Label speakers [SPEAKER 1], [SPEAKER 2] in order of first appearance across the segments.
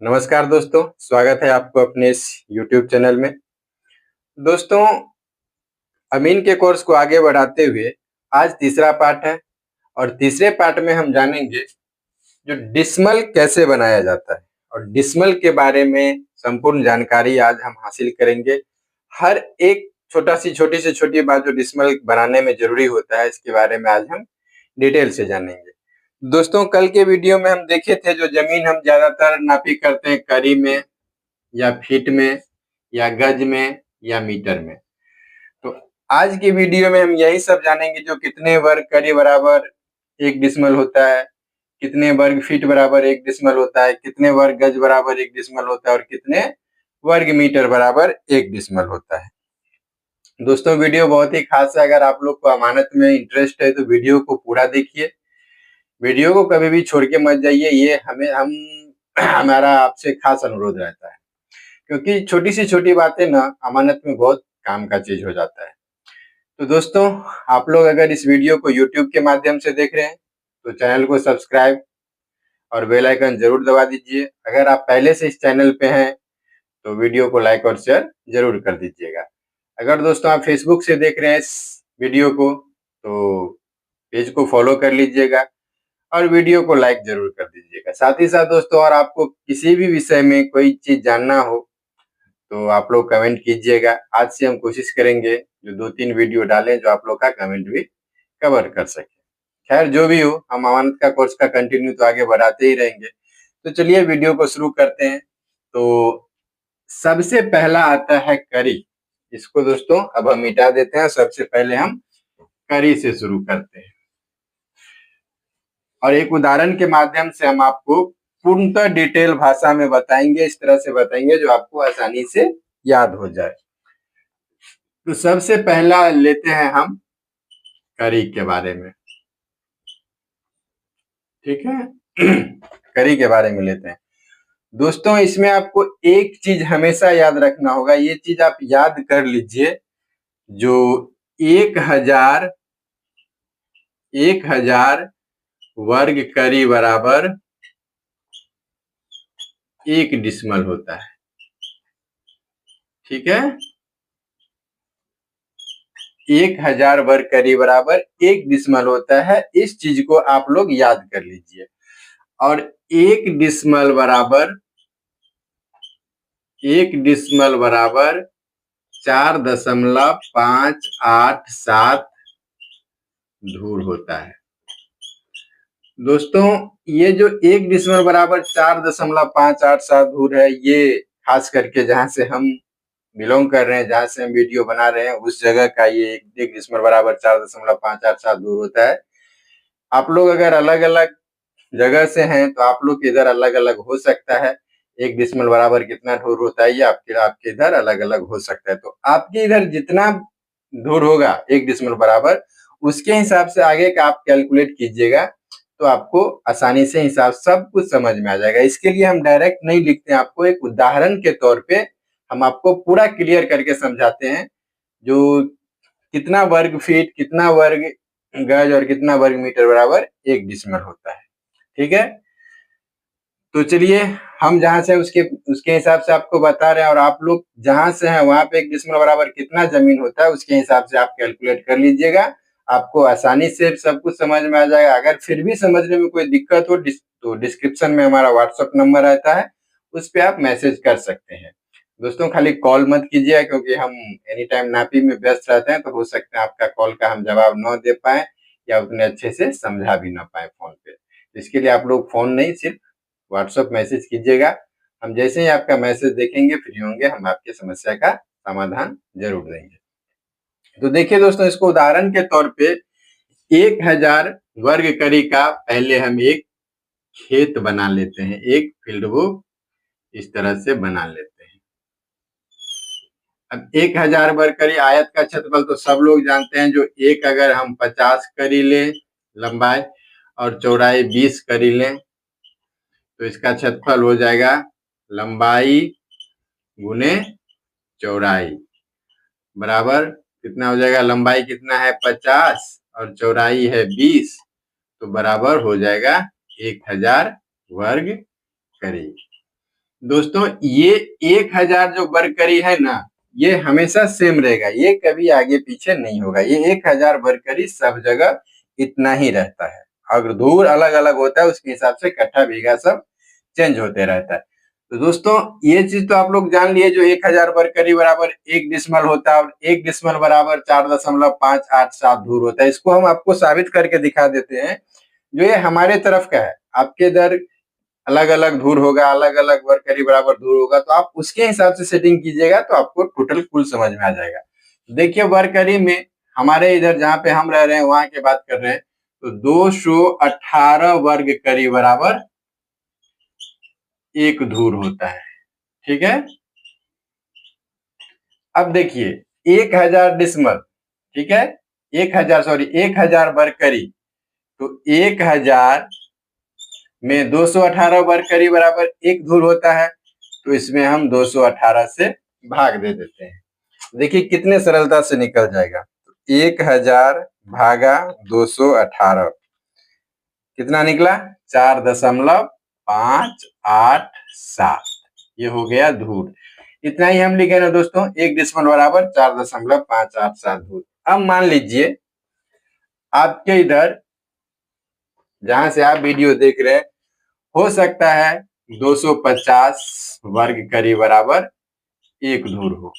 [SPEAKER 1] नमस्कार दोस्तों, स्वागत है आपको अपने इस यूट्यूब चैनल में। दोस्तों, अमीन के कोर्स को आगे बढ़ाते हुए आज तीसरा पार्ट है और तीसरे पार्ट में हम जानेंगे जो डिसमल कैसे बनाया जाता है और डिसमल के बारे में संपूर्ण जानकारी आज हम हासिल करेंगे। हर एक छोटी से छोटी बात जो डिसमल बनाने में ज़रूरी होता है, इसके बारे में आज हम डिटेल से जानेंगे। दोस्तों, कल के वीडियो में हम देखे थे जो ज़मीन हम ज़्यादातर नापी करते हैं कड़ी में या फीट में या गज में या मीटर में। तो आज की वीडियो में हम यही सब जानेंगे जो कितने वर्ग कड़ी बराबर 1 डिसमल होता है, कितने वर्ग फीट बराबर 1 डिसमल होता है, कितने वर्ग गज बराबर 1 डिसमल होता है और कितने वर्ग मीटर बराबर 1 डिसमल होता है। दोस्तों, वीडियो बहुत ही खास है। अगर आप लोग को अमानत में इंटरेस्ट है तो वीडियो को पूरा देखिए। वीडियो को कभी भी छोड़ के मत जाइए, ये हमारा आपसे खास अनुरोध रहता है। क्योंकि छोटी से छोटी बातें ना अमानत में बहुत काम का चीज हो जाता है। तो दोस्तों, आप लोग अगर इस वीडियो को यूट्यूब के माध्यम से देख रहे हैं तो चैनल को सब्सक्राइब और बेल आइकन जरूर दबा दीजिए। अगर आप पहले से इस चैनल पे हैं तो वीडियो को लाइक और शेयर जरूर कर दीजिएगा। अगर दोस्तों आप फेसबुक से देख रहे हैं इस वीडियो को तो पेज को फॉलो कर लीजिएगा और वीडियो को लाइक जरूर कर दीजिएगा। साथ ही साथ दोस्तों, और आपको किसी भी विषय में कोई चीज जानना हो तो आप लोग कमेंट कीजिएगा। आज से हम कोशिश करेंगे जो 2-3 वीडियो डालें जो आप लोग का कमेंट भी कवर कर सके। खैर, जो भी हो, हम अमानत का कोर्स का कंटिन्यू तो आगे बढ़ाते ही रहेंगे। तो चलिए वीडियो को शुरू करते हैं। तो सबसे पहला आता है करी। इसको दोस्तों अब हम मिटा देते हैं। सबसे पहले हम करी से शुरू करते हैं और एक उदाहरण के माध्यम से हम आपको पूर्णतः डिटेल भाषा में बताएंगे। इस तरह से बताएंगे जो आपको आसानी से याद हो जाए। तो सबसे पहला लेते हैं हम करी के बारे में। ठीक है करी के बारे में लेते हैं। दोस्तों, इसमें आपको एक चीज हमेशा याद रखना होगा। ये चीज आप याद कर लीजिए, जो 1000 वर्ग करी बराबर 1 डिसमल होता है। ठीक है, 1000 वर्ग करी बराबर 1 डिसमल होता है। इस चीज को आप लोग याद कर लीजिए। और 1 डिसमल बराबर 4.587 धूर होता है। दोस्तों, ये जो 1 डिसमल बराबर 4.587 धूर है, ये खास करके जहां से हम बिलोंग कर रहे हैं, जहां से हम वीडियो बना रहे हैं, उस जगह का ये 1 डिसमल बराबर 4.587 दूर होता है। आप लोग अगर अलग अलग जगह से हैं तो आप लोग के इधर अलग अलग हो सकता है। 1 डिसमल बराबर कितना धूर होता है ये आपके इधर अलग अलग हो सकता है। तो आपके इधर जितना धूर होगा 1 डिसमल बराबर, उसके हिसाब से आगे का आप कैलकुलेट कीजिएगा तो आपको आसानी से हिसाब सब कुछ समझ में आ जाएगा। इसके लिए हम डायरेक्ट नहीं लिखते हैं, आपको एक उदाहरण के तौर पे हम आपको पूरा क्लियर करके समझाते हैं जो कितना वर्ग फीट, कितना वर्ग गज और कितना वर्ग मीटर बराबर 1 डिसमल होता है। ठीक है, तो चलिए हम जहां से उसके हिसाब से आपको बता रहे हैं और आप लोग जहां से हैं वहां पे 1 डिसमल बराबर कितना जमीन होता है उसके हिसाब से आप कैलकुलेट कर लीजिएगा। आपको आसानी से सब कुछ समझ में आ जाएगा। अगर फिर भी समझने में कोई दिक्कत हो तो डिस्क्रिप्शन में हमारा व्हाट्सएप नंबर रहता है, उस पर आप मैसेज कर सकते हैं। दोस्तों, खाली कॉल मत कीजिए क्योंकि हम एनी टाइम नापी में व्यस्त रहते हैं, तो हो सकता है आपका कॉल का हम जवाब न दे पाए या उतने अच्छे से समझा भी ना पाए फोन पे। इसके लिए आप लोग फोन नहीं, सिर्फ व्हाट्सएप मैसेज कीजिएगा। हम जैसे ही आपका मैसेज देखेंगे, फ्री होंगे, हम आपकी समस्या का समाधान जरूर देंगे। तो देखिए दोस्तों, इसको उदाहरण के तौर पे 1000 वर्ग करी का पहले हम एक खेत बना लेते हैं, एक फील्ड वो इस तरह से बना लेते हैं। अब 1000 वर्ग करी आयत का क्षेत्रफल तो सब लोग जानते हैं। जो एक अगर हम 50 करी ले लंबाई और चौड़ाई 20 करी लें तो इसका क्षेत्रफल हो जाएगा लंबाई गुने चौड़ाई बराबर कितना हो जाएगा। लंबाई कितना है 50 और चौड़ाई है 20, तो बराबर हो जाएगा 1000 वर्ग करी। दोस्तों ये 1000 जो बरकरी है ना, ये हमेशा सेम रहेगा, ये कभी आगे पीछे नहीं होगा। ये 1000 बरकरी सब जगह इतना ही रहता है। अगर धूर अलग अलग होता है उसके हिसाब से कट्ठा बीघा सब चेंज होते रहता है। तो दोस्तों ये चीज तो आप लोग जान लिए, जो 1000 बरकरी बराबर 1 डिसमल होता है और 1 डिसमल बराबर 4.587 धूर होता है। इसको हम आपको साबित करके दिखा देते हैं। जो ये हमारे तरफ का है, आपके इधर अलग अलग धूर होगा, अलग अलग बरकरी बराबर धूर होगा, तो आप उसके हिसाब से सेटिंग कीजिएगा तो आपको टोटल कुल समझ में आ जाएगा। देखिए बरकरी में हमारे इधर जहाँ पे हम रह रहे हैं वहां की बात कर रहे हैं, तो 218 वर्ग करी बराबर 1 धूर होता है। ठीक है, अब देखिए 1000 डिसमल, ठीक है, 1000 बरकरी, तो 1000 में 218 बरकरी बराबर 1 धूर होता है, तो इसमें हम 218 से भाग दे देते हैं। देखिए कितने सरलता से निकल जाएगा। 1000 भागा 218 कितना निकला, 4.587। ये हो गया धूर। इतना ही हम लिखे ना दोस्तों, 1 डिसमल बराबर 4.587 धूर। अब मान लीजिए आपके इधर जहां से आप वीडियो देख रहे हैं, हो सकता है 250 वर्ग करी बराबर 1 धूर हो।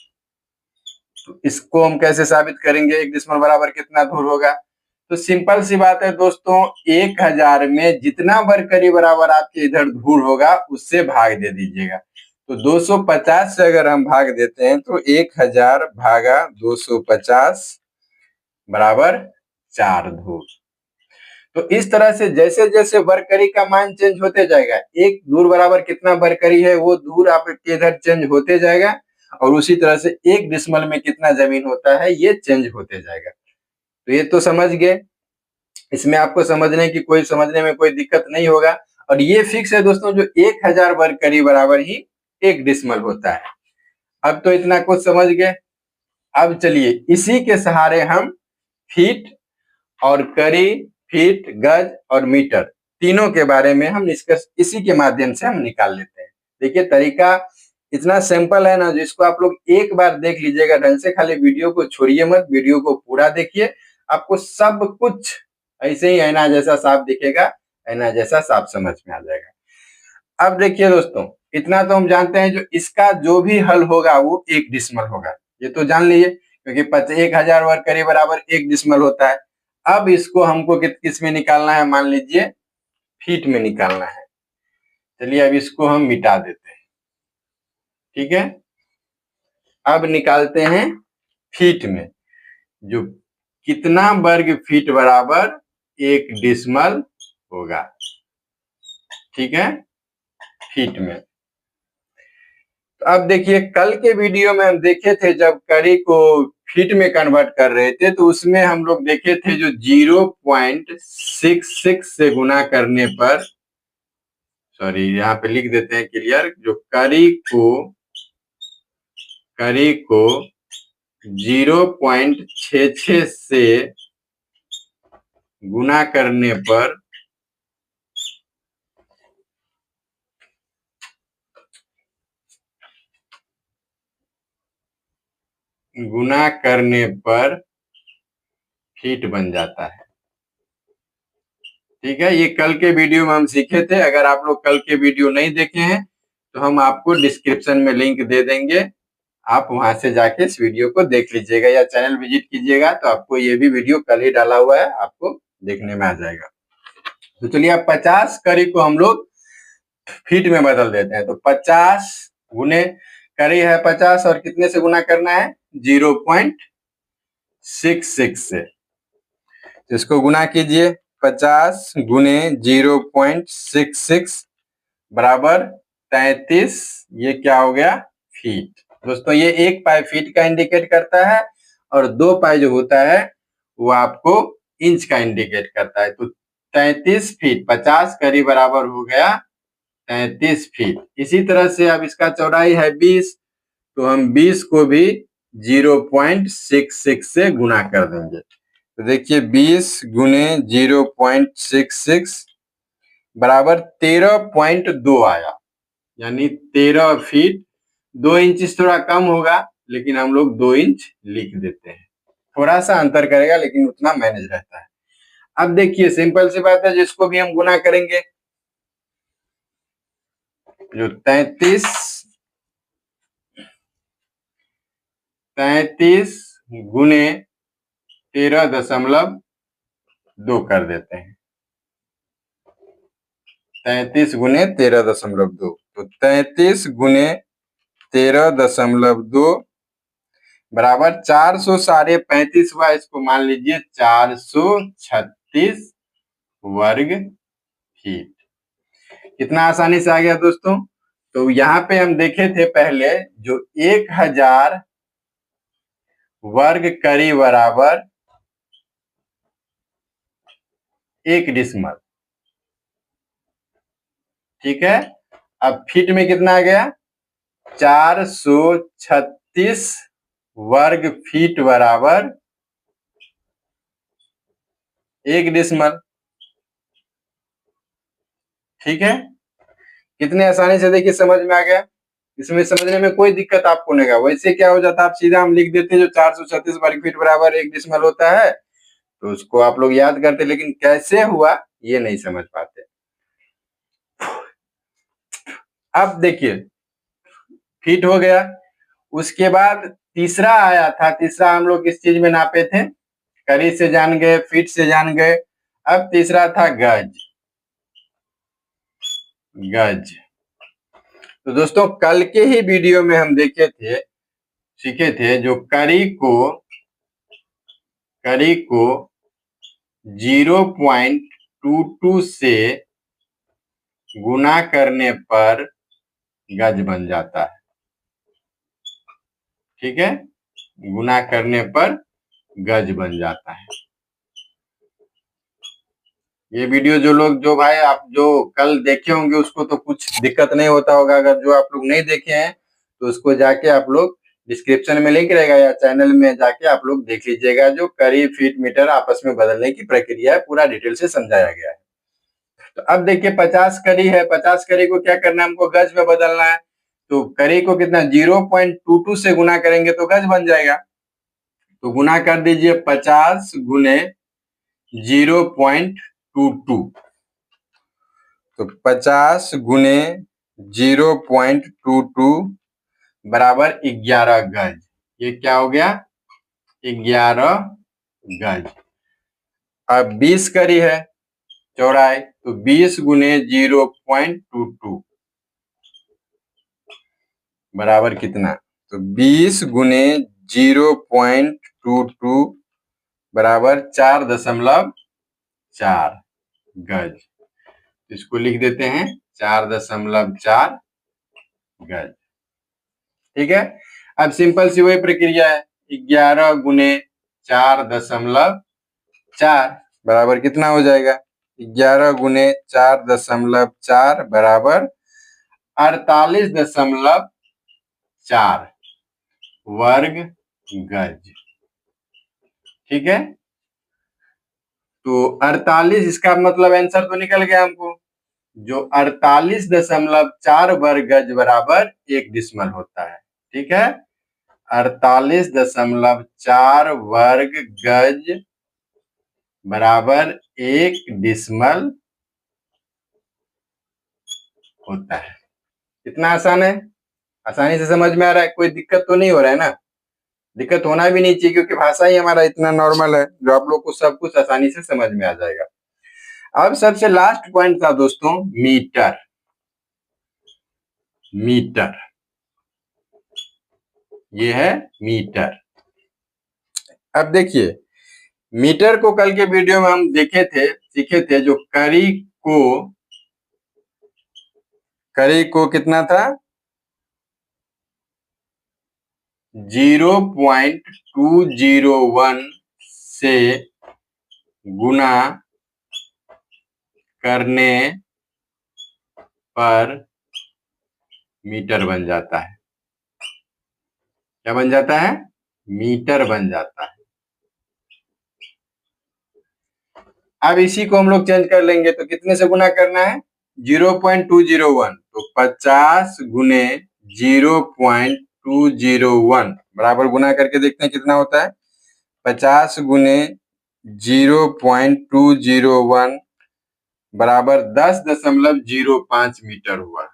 [SPEAKER 1] तो इसको हम कैसे साबित करेंगे 1 डिसमल बराबर कितना धूर होगा? तो सिंपल सी बात है दोस्तों, 1000 में जितना बरकरी बराबर आपके इधर धूर होगा उससे भाग दे दीजिएगा। तो 250 से अगर हम भाग देते हैं तो 1000 भागा 250 बराबर 4 धूर। तो इस तरह से जैसे जैसे बरकरी का मान चेंज होते जाएगा, 1 धूर बराबर कितना बरकरी है वो धूर आपके इधर चेंज होते जाएगा, और उसी तरह से 1 डिसमल में कितना जमीन होता है ये चेंज होते जाएगा। तो ये तो समझ गए, इसमें आपको समझने में कोई दिक्कत नहीं होगा। और ये फिक्स है दोस्तों, जो 1000 बरकरी बराबर ही 1 डिसमल होता है। अब तो इतना कुछ समझ गए। अब चलिए इसी के सहारे हम फीट और करी, फीट, गज और मीटर तीनों के बारे में हम निष्कर्ष इसी के माध्यम से हम निकाल लेते हैं। देखिए तरीका इतना सिंपल है ना, जिसको आप लोग एक बार देख लीजिएगा ढंग से, खाली वीडियो को छोड़िए मत, वीडियो को पूरा देखिए, आपको सब कुछ ऐसे ही ऐना जैसा साफ दिखेगा, ऐना जैसा साफ समझ में आ जाएगा। अब देखिए दोस्तों, इतना तो हम जानते हैं, जो इसका जो भी हल होगा वो 1 डिसमल होगा, ये तो जान लीजिए, क्योंकि 1000 वर्ग करी बराबर 1 डिसमल होता है। अब इसको हमको किस में निकालना है, मान लीजिए फीट में निकालना है। चलिए अब इसको हम मिटा देते हैं। ठीक है, अब निकालते हैं फीट में, जो कितना वर्ग फीट बराबर 1 डिसमल होगा। ठीक है, फीट में। तो अब देखिए कल के वीडियो में हम देखे थे, जब करी को फीट में कन्वर्ट कर रहे थे तो उसमें हम लोग देखे थे जो 0.66 से गुना करने पर, सॉरी यहाँ पे लिख देते हैं क्लियर, जो करी को 0.66 से गुना करने पर फीट बन जाता है। ठीक है, ये कल के वीडियो में हम सीखे थे। अगर आप लोग कल के वीडियो नहीं देखे हैं तो हम आपको डिस्क्रिप्शन में लिंक दे देंगे, आप वहां से जाके इस वीडियो को देख लीजिएगा, या चैनल विजिट कीजिएगा तो आपको ये भी वीडियो कल ही डाला हुआ है, आपको देखने में आ जाएगा। तो चलिए अब 50 करी को हम लोग फीट में बदल देते हैं। तो 50 गुने करी है 50, और कितने से गुना करना है, 0.66 से। तो इसको गुना कीजिए, 50 गुने 0.66 बराबर 33, ये क्या हो गया, फीट। दोस्तों ये 1 पाई फीट का इंडिकेट करता है, और 2 पाई जो होता है वो आपको इंच का इंडिकेट करता है। तो 33 फीट 50 करी बराबर हो गया 33 फीट। इसी तरह से अब इसका चौड़ाई है 20, तो हम 20 को भी 0.66 से गुना कर देंगे। तो देखिए 20 गुने 0.66 बराबर 13.2 आया। यानी 13 फीट 2 इंच थोड़ा कम होगा, लेकिन हम लोग 2 इंच लिख देते हैं। थोड़ा सा अंतर करेगा लेकिन उतना मैनेज रहता है। अब देखिए सिंपल सी बात है, जिसको भी हम गुना करेंगे, जो 33 गुने 13.2 कर देते हैं। 33 गुने 13.2, तो 33 गुने 13.2 बराबर 400 साढ़े 35 हुआ। इसको मान लीजिए 436 वर्ग फीट। कितना आसानी से आ गया दोस्तों। तो यहाँ पे हम देखे थे पहले, जो 1000 वर्ग करी बराबर 1 डिसमल। ठीक है, अब फीट में कितना आ गया, 436 वर्ग फीट बराबर 1 डिसमल। ठीक है, कितने आसानी से देखिए समझ में आ गया। इसमें समझने में कोई दिक्कत आपको नहीं होगा। वैसे क्या हो जाता है, आप सीधा हम लिख देते हैं जो 436 वर्ग फीट बराबर 1 डिसमल होता है, तो उसको आप लोग याद करते, लेकिन कैसे हुआ ये नहीं समझ पाते। अब देखिए फीट हो गया, उसके बाद तीसरा आया था। तीसरा हम लोग किस चीज में नापे थे, करी से जान गए, फीट से जान गए। अब तीसरा था गज। गज तो दोस्तों कल के ही वीडियो में हम देखे थे, सीखे थे, जो करी को 0.22 से गुना करने पर गज बन जाता है। ठीक है, गुना करने पर गज बन जाता है। ये वीडियो जो भाई आप जो कल देखे होंगे उसको तो कुछ दिक्कत नहीं होता होगा। अगर जो आप लोग नहीं देखे हैं तो उसको जाके आप लोग डिस्क्रिप्शन में लिंक रहेगा या चैनल में जाके आप लोग देख लीजिएगा। जो करी फीट मीटर आपस में बदलने की प्रक्रिया है, पूरा डिटेल से समझाया गया है। तो अब देखिए 50 करी है, 50 करी को क्या करना है, हमको गज में बदलना है। तो करी को कितना 0.22 से गुना करेंगे तो गज बन जाएगा। तो गुना कर दीजिए 50 गुने 0.22, तो 50 गुने 0.22 बराबर 11 गज। ये क्या हो गया, 11 गज। अब 20 करी है चौड़ाई, तो 20 गुने 0.22 बराबर कितना, तो 20 गुने 0.22 बराबर 4.4 गज। इसको लिख देते हैं 4.4 गज। ठीक है, अब सिंपल सी वही प्रक्रिया है, 11 गुने 4.4 बराबर कितना हो जाएगा, 11 गुने 4.4 बराबर 48.4 वर्ग गज। ठीक है, तो 48, इसका मतलब आंसर तो निकल गया हमको, जो 48.4 वर्ग गज बराबर 1 डिसमल होता है। ठीक है, 48.4 वर्ग गज बराबर 1 डिसमल होता है। कितना आसान है, आसानी से समझ में आ रहा है, कोई दिक्कत तो नहीं हो रहा है ना। दिक्कत होना भी नहीं चाहिए, क्योंकि भाषा ही हमारा इतना नॉर्मल है जो आप लोग को सब कुछ आसानी से समझ में आ जाएगा। अब सबसे लास्ट पॉइंट था दोस्तों, मीटर। मीटर, ये है मीटर। अब देखिए मीटर को कल के वीडियो में हम देखे थे, सीखे थे, जो करी को कितना था, 0.201 से गुना करने पर मीटर बन जाता है। क्या बन जाता है, मीटर बन जाता है। अब इसी को हम लोग चेंज कर लेंगे, तो कितने से गुना करना है, 0.201, तो 50 गुने 0.201 बराबर गुना करके देखते हैं कितना होता है। 50 गुने 0.201 बराबर 10.05 मीटर हुआ।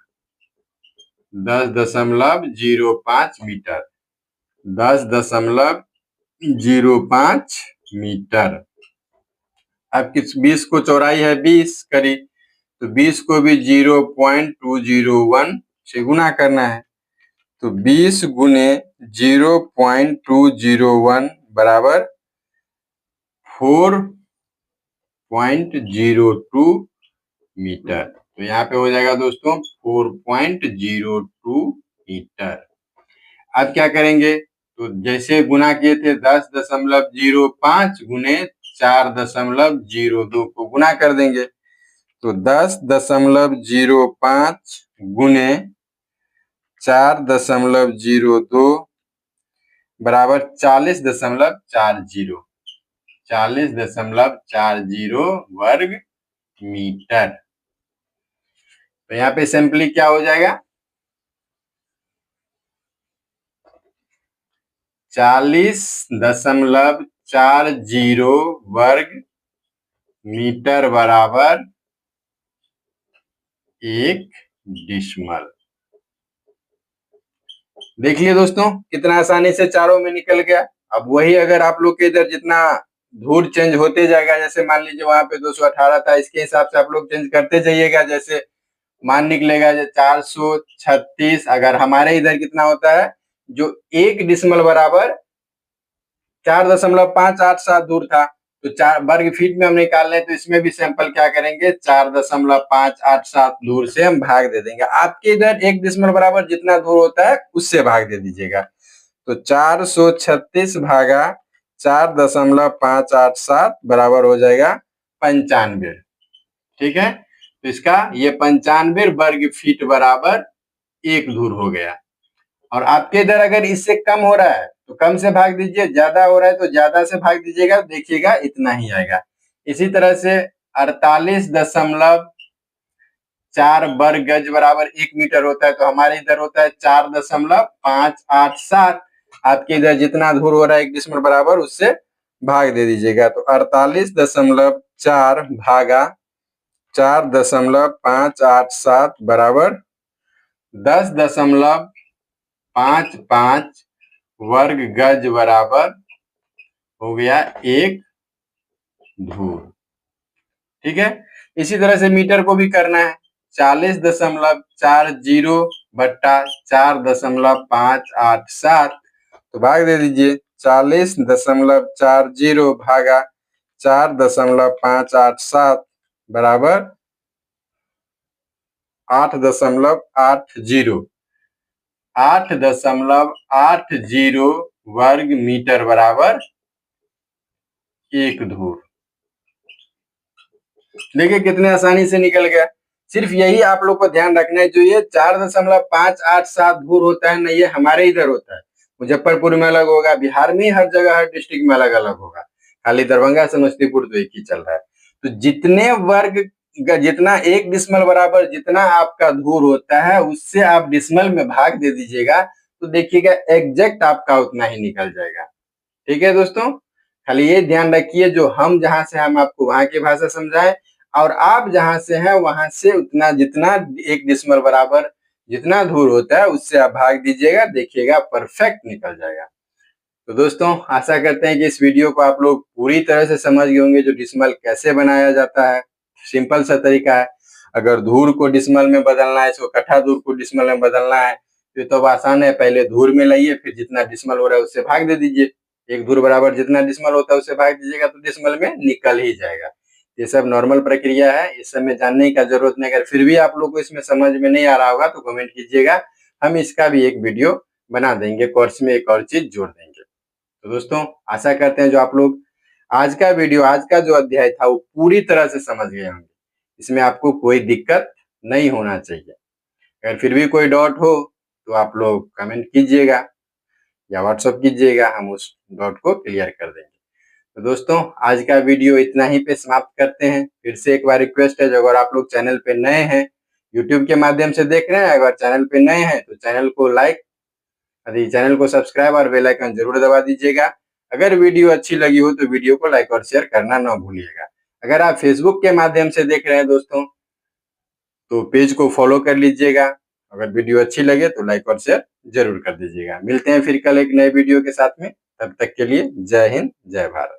[SPEAKER 1] 10.05 मीटर, 10.05 मीटर। अब किस 20 को चौड़ाई है 20 करी, तो 20 को भी 0.201 से गुना करना है, तो 20 गुने 0.201 बराबर 4.02 मीटर। तो यहाँ पे हो जाएगा दोस्तों 4.02 मीटर। अब क्या करेंगे, तो जैसे गुना किए थे 10.05 गुने 4.02 को गुना कर देंगे, तो 10.05 गुने 4.02 बराबर 40.40 वर्ग मीटर। तो यहाँ पे सिंपली क्या हो जाएगा, 40.40 वर्ग मीटर बराबर 1 डिसमल। देख लिए दोस्तों कितना आसानी से चारों में निकल गया। अब वही अगर आप लोग के इधर जितना धूर चेंज होते जाएगा, जैसे मान लीजिए वहां पे 218 था, इसके हिसाब से आप लोग चेंज करते जाइएगा। जैसे मान निकलेगा 436, अगर हमारे इधर कितना होता है, जो 1 डिसमल बराबर 4.587 दूर था, तो 4 वर्ग फीट में हम निकाल लें, तो इसमें भी सैंपल क्या करेंगे 4.587 दूर से हम भाग दे देंगे। आपके इधर 1 डिसमल बराबर जितना दूर होता है उससे भाग दे दीजिएगा। तो 436 भागा 4.587 बराबर हो जाएगा 95। ठीक है, तो इसका ये 95 वर्ग फीट बराबर 1 धूर हो गया। और आपके इधर अगर इससे कम हो रहा है तो कम से भाग दीजिए, ज्यादा हो रहा है तो ज्यादा से भाग दीजिएगा, देखिएगा इतना ही आएगा। इसी तरह से 48.4 वर्ग गज बराबर 1 मीटर होता है, तो हमारे इधर होता है 4.587। आपके इधर जितना धूर हो रहा है 1 डिसमल बराबर उससे भाग दे दीजिएगा। तो 48.4 भागा 4.587 बराबर 10.55 वर्ग गज बराबर हो गया 1 धूर। ठीक है, इसी तरह से मीटर को भी करना है। 40.40 बट्टा 4.587, तो भाग दे दीजिए। 40.40 भागा 4.587 बराबर 8.80 8.80 वर्ग मीटर बराबर 1 धूर। देखिए कितने आसानी से निकल गया। सिर्फ यही आप लोग को ध्यान रखना चाहिए, 4.587 धूर होता है ना, ये हमारे इधर होता है। मुजफ्फरपुर में अलग होगा, बिहार में हर जगह हर डिस्ट्रिक्ट में अलग अलग होगा, खाली दरभंगा समस्तीपुर तो एक ही चल रहा है। तो जितने वर्ग जितना 1 डिसमल बराबर जितना आपका धूर होता है उससे आप डिसमल में भाग दे दीजिएगा, तो देखिएगा एग्जैक्ट आपका उतना ही निकल जाएगा। ठीक है दोस्तों, खाली ये ध्यान रखिए, जो हम जहां से हम आपको वहां की भाषा समझाएं, और आप जहां से हैं वहां से उतना जितना 1 डिसमल बराबर जितना धूर होता है उससे आप भाग दीजिएगा, देखिएगा परफेक्ट निकल जाएगा। तो दोस्तों आशा करते हैं कि इस वीडियो को आप लोग पूरी तरह से समझ गए होंगे, जो डिसमल कैसे बनाया जाता है। सिंपल सा तरीका है, अगर धूर को डिसमल में बदलना है, इसको कट्ठा धूर को डिसमल में बदलना है तो आसान है, पहले धूर में लाइए, फिर जितना डिसमल हो रहा है उससे भाग दे दीजिए। 1 धूर बराबर जितना डिसमल होता है उससे भाग दीजिएगा तो डिसमल में निकल ही जाएगा। ये सब नॉर्मल प्रक्रिया है, इस सब में जानने का जरूरत नहीं। अगर फिर भी आप लोग को इसमें समझ में नहीं आ रहा होगा तो कमेंट कीजिएगा, हम इसका भी एक वीडियो बना देंगे, कोर्स में एक और चीज जोड़ देंगे। तो दोस्तों आशा करते हैं जो आप लोग आज का वीडियो, आज का जो अध्याय था वो पूरी तरह से समझ गए होंगे, इसमें आपको कोई दिक्कत नहीं होना चाहिए। अगर फिर भी कोई डाउट हो तो आप लोग कमेंट कीजिएगा या व्हाट्सएप कीजिएगा, हम उस डाउट को क्लियर कर देंगे। तो दोस्तों आज का वीडियो इतना ही पे समाप्त करते हैं। फिर से एक बार रिक्वेस्ट है, जो अगर आप लोग चैनल पे नए हैं, यूट्यूब के माध्यम से देख रहे हैं, अगर चैनल पे नए हैं तो चैनल को लाइक, अरे चैनल को सब्सक्राइब और बेल आइकन जरूर दबा दीजिएगा। अगर वीडियो अच्छी लगी हो तो वीडियो को लाइक और शेयर करना ना भूलिएगा। अगर आप फेसबुक के माध्यम से देख रहे हैं दोस्तों, तो पेज को फॉलो कर लीजिएगा। अगर वीडियो अच्छी लगे तो लाइक और शेयर जरूर कर दीजिएगा। मिलते हैं फिर कल एक नए वीडियो के साथ में। तब तक के लिए जय हिंद, जय भारत।